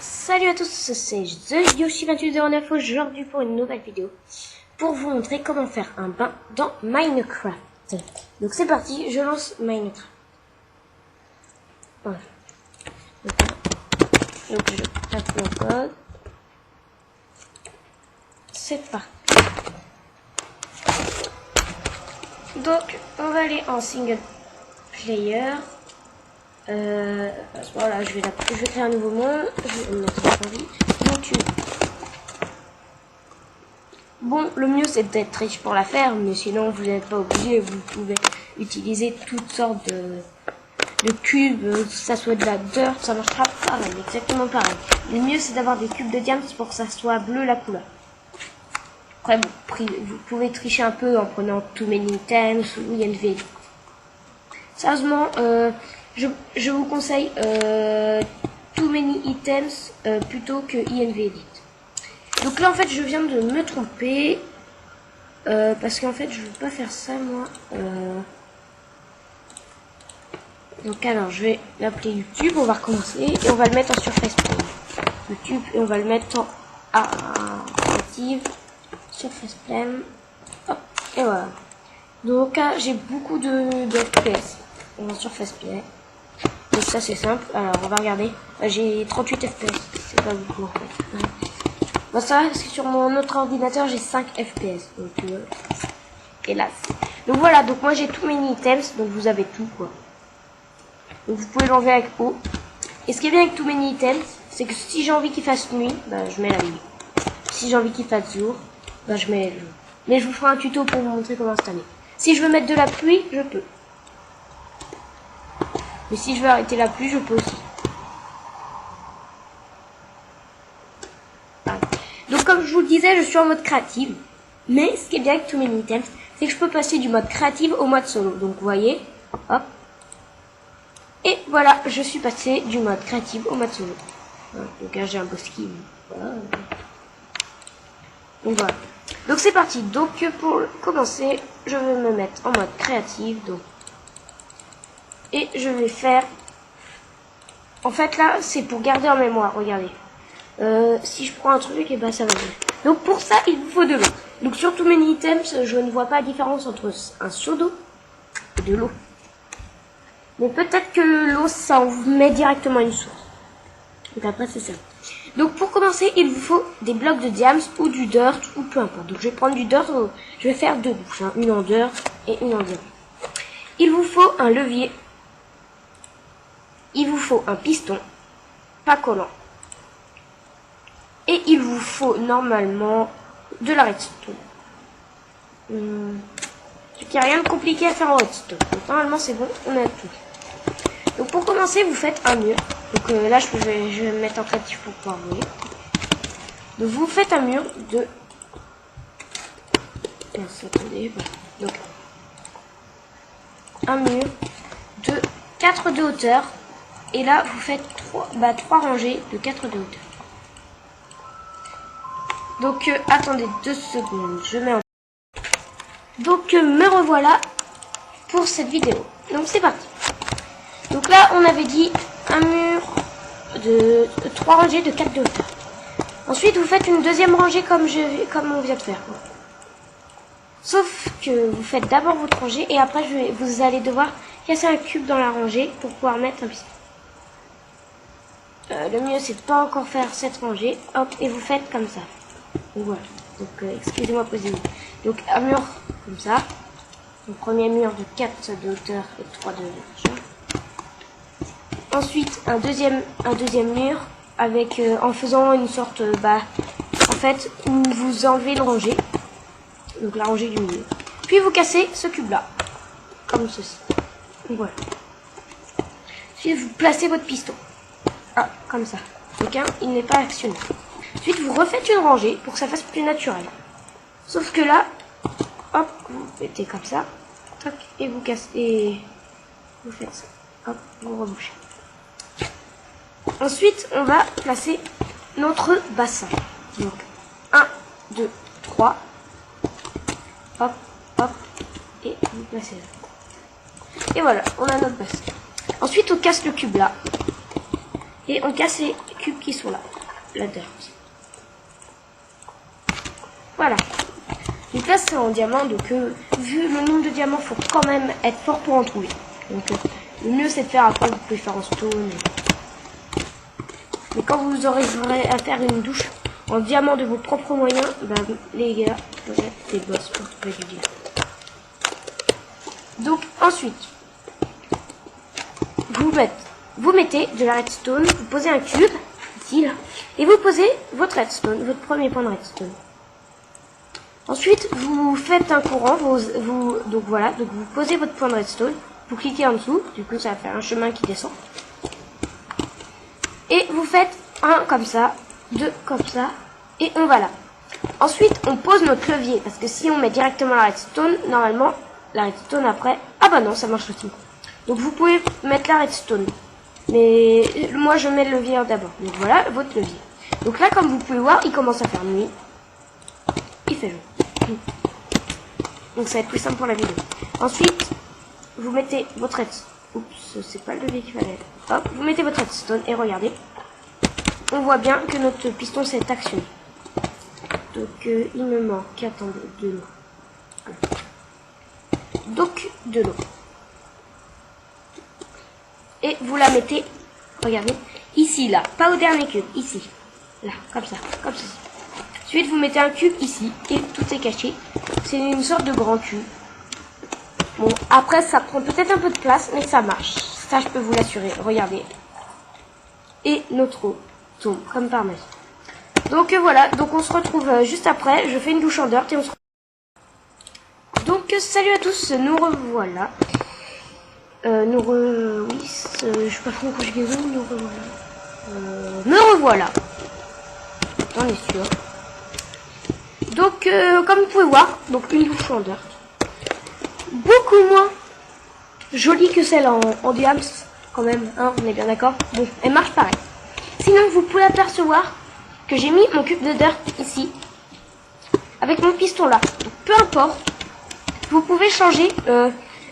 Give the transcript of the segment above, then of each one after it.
Salut à tous, c'est The Yoshi2809 aujourd'hui pour une nouvelle vidéo pour vous montrer comment faire un bain dans Minecraft. Donc c'est parti, je lance Minecraft. Voilà. Donc je tape mon code. C'est parti. Donc on va aller en single player. Voilà, je vais créer un nouveau monde. Je vais me mettre en vie. YouTube. Bon, le mieux c'est d'être riche pour la faire, mais sinon vous n'êtes pas obligé. Vous pouvez utiliser toutes sortes de cubes, que ça soit de la dirt, ça marchera pareil, exactement pareil. Le mieux c'est d'avoir des cubes de diamants pour que ça soit bleu la couleur. Après, vous pouvez tricher un peu en prenant Too Many Items ou INV. Sérieusement, je vous conseille Too Many Items plutôt que INV Edit. Donc là en fait je viens de me tromper parce qu'en fait je veux pas faire ça moi. Donc alors je vais l'appeler YouTube, on va recommencer et on va le mettre en Surface Plane. YouTube et on va le mettre en active Surface Plane. Hop, et voilà. Donc là j'ai beaucoup de FPS en Surface Plane. Donc ça c'est simple, alors on va regarder. J'ai 38 FPS, c'est pas beaucoup en fait. Ouais. Bon, ça va parce que sur mon autre ordinateur j'ai 5 FPS. Donc hélas. Donc voilà, donc moi j'ai tous mes items, donc vous avez tout quoi. Donc vous pouvez l'enlever avec O. Et ce qui est bien avec tous mes items, c'est que si j'ai envie qu'il fasse nuit, bah je mets la nuit. Si j'ai envie qu'il fasse jour, bah je mets le jour. Mais je vous ferai un tuto pour vous montrer comment installer. Si je veux mettre de la pluie, je peux. Mais si je veux arrêter la pluie, je peux aussi. Voilà. Donc comme je vous le disais, je suis en mode créative. Mais ce qui est bien avec tous mes items, c'est que je peux passer du mode créative au mode solo. Donc vous voyez, hop. Et voilà, je suis passé du mode créative au mode solo. Voilà. Donc là j'ai un beau skin. Voilà. Donc voilà. Donc c'est parti. Donc pour commencer, je vais me mettre en mode créative. Donc. Et je vais faire... En fait là, c'est pour garder en mémoire, regardez. Si je prends un truc, et ben ça va bien. Donc pour ça, il vous faut de l'eau. Donc sur tous mes items, je ne vois pas la différence entre un seau d'eau et de l'eau. Mais peut-être que l'eau, ça en met directement une source. Donc après, c'est ça. Donc pour commencer, il vous faut des blocs de diams ou du dirt ou peu importe. Donc je vais prendre du dirt, je vais faire deux bouches, hein, une en dirt et une en diamant. Il vous faut un levier. Il vous faut un piston, pas collant. Et il vous faut normalement de la redstone. Il n'y a rien de compliqué à faire en redstone. Donc, normalement c'est bon, on a tout. Donc pour commencer, vous faites un mur. Donc là je vais me mettre en créatif pour pouvoir voir. Donc vous faites un mur de... Attendez, voilà. Donc un mur de 4 de hauteur. Et là, vous faites 3 rangées de 4 de hauteur. Donc, attendez 2 secondes. Je mets en... Donc, me revoilà pour cette vidéo. Donc, c'est parti. Donc là, on avait dit un mur de 3 rangées de 4 de hauteur. Ensuite, vous faites une deuxième rangée comme on vient de faire. Sauf que vous faites d'abord votre rangée et après, vous allez devoir casser un cube dans la rangée pour pouvoir mettre un piston. Le mieux c'est de pas encore faire cette rangée, hop, et vous faites comme ça. Donc voilà, donc excusez-moi posez-vous. Donc un mur comme ça, le premier mur de 4 de hauteur et 3 de largeur. Ensuite un deuxième mur avec en faisant une sorte en fait où vous enlevez une rangée, donc la rangée du milieu. Puis vous cassez ce cube là, comme ceci. Donc voilà. Ensuite vous placez votre piston. Ah, comme ça. Donc il n'est pas actionné. Ensuite, vous refaites une rangée pour que ça fasse plus naturel. Sauf que là, hop, vous mettez comme ça, tac, et vous cassez, vous faites ça, hop, vous rebouchez. Ensuite, on va placer notre bassin. Donc, 1, 2, 3, hop, hop, et vous placez là. Et voilà, on a notre bassin. Ensuite, on casse le cube là. Et on casse les cubes qui sont là. Là-dedans. Voilà. Donc là c'est en diamant, donc vu le nombre de diamants, faut quand même être fort pour en trouver. Donc le mieux c'est de faire après, vous pouvez faire en stone. Mais quand vous aurez à faire une douche en diamant de vos propres moyens, bah, les gars, vous êtes des boss pour trouver du diamant. Donc ensuite, vous mettez de la redstone, vous posez un cube, ici là, et vous posez votre redstone, votre premier point de redstone. Ensuite, vous faites un courant, donc voilà, donc vous posez votre point de redstone, vous cliquez en dessous, du coup ça va faire un chemin qui descend. Et vous faites un comme ça, deux comme ça, et on va là. Ensuite, on pose notre levier, parce que si on met directement la redstone, normalement, la redstone après, ah bah non, ça marche aussi. Donc vous pouvez mettre la redstone, mais moi je mets le levier d'abord. Donc voilà, votre levier. Donc là, comme vous pouvez voir, il commence à faire nuit. Il fait jour. Donc ça va être plus simple pour la vidéo. Ensuite, vous mettez votre redstone. Oups, c'est pas le levier qu'il fallait. Hop, vous mettez votre redstone et regardez. On voit bien que notre piston s'est actionné. Donc il me manque, attendez, de l'eau. Donc de l'eau. Et vous la mettez, regardez, ici, là, pas au dernier cube, ici. Là, comme ça, comme ceci. Ensuite, vous mettez un cube ici, et tout est caché. C'est une sorte de grand cube. Bon, après, ça prend peut-être un peu de place, mais ça marche. Ça, je peux vous l'assurer. Regardez. Et notre eau tombe, comme par magie. Donc voilà, donc on se retrouve juste après. Je fais une douche en dirt et on se retrouve. Donc salut à tous, nous revoilà. Oui, je sais pas trop en conjugaison, nous revoilà. Me revoilà. On est sûr. Donc, comme vous pouvez voir, donc une douche en dirt. Beaucoup moins jolie que celle en diams, quand même, hein, on est bien d'accord. Bon, elle marche pareil. Sinon, vous pouvez apercevoir que j'ai mis mon cube de dirt ici, avec mon piston là. Donc, peu importe, vous pouvez changer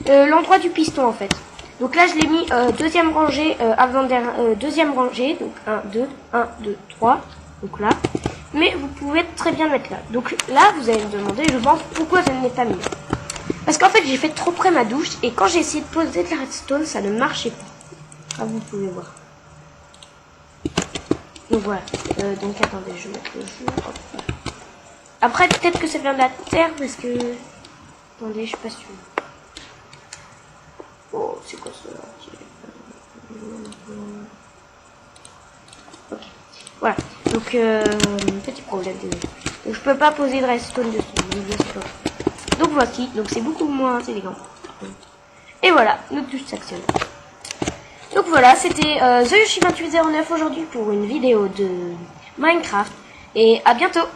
l'endroit du piston en fait. Donc là, je l'ai mis deuxième rangée, deuxième rangée, donc 1, 2, 3, donc là. Mais vous pouvez très bien le mettre là. Donc là, vous allez me demander, je pense, pourquoi je ne l'ai pas mis. Parce qu'en fait, j'ai fait trop près ma douche, et quand j'ai essayé de poser de la redstone, ça ne marchait pas. Comme vous pouvez voir. Donc voilà. Donc attendez, je vais mettre le jour. Hop. Après, peut-être que ça vient de la terre, parce que... Attendez, je suis pas sûre. Oh, c'est quoi ça? Ok. Voilà. Donc, petit problème. Donc, je peux pas poser de redstone dessus. Donc, voici. Donc, c'est beaucoup moins élégant. Et voilà, notre douche s'actionne. Donc, voilà, c'était TheYoshi2809 aujourd'hui pour une vidéo de Minecraft. Et à bientôt!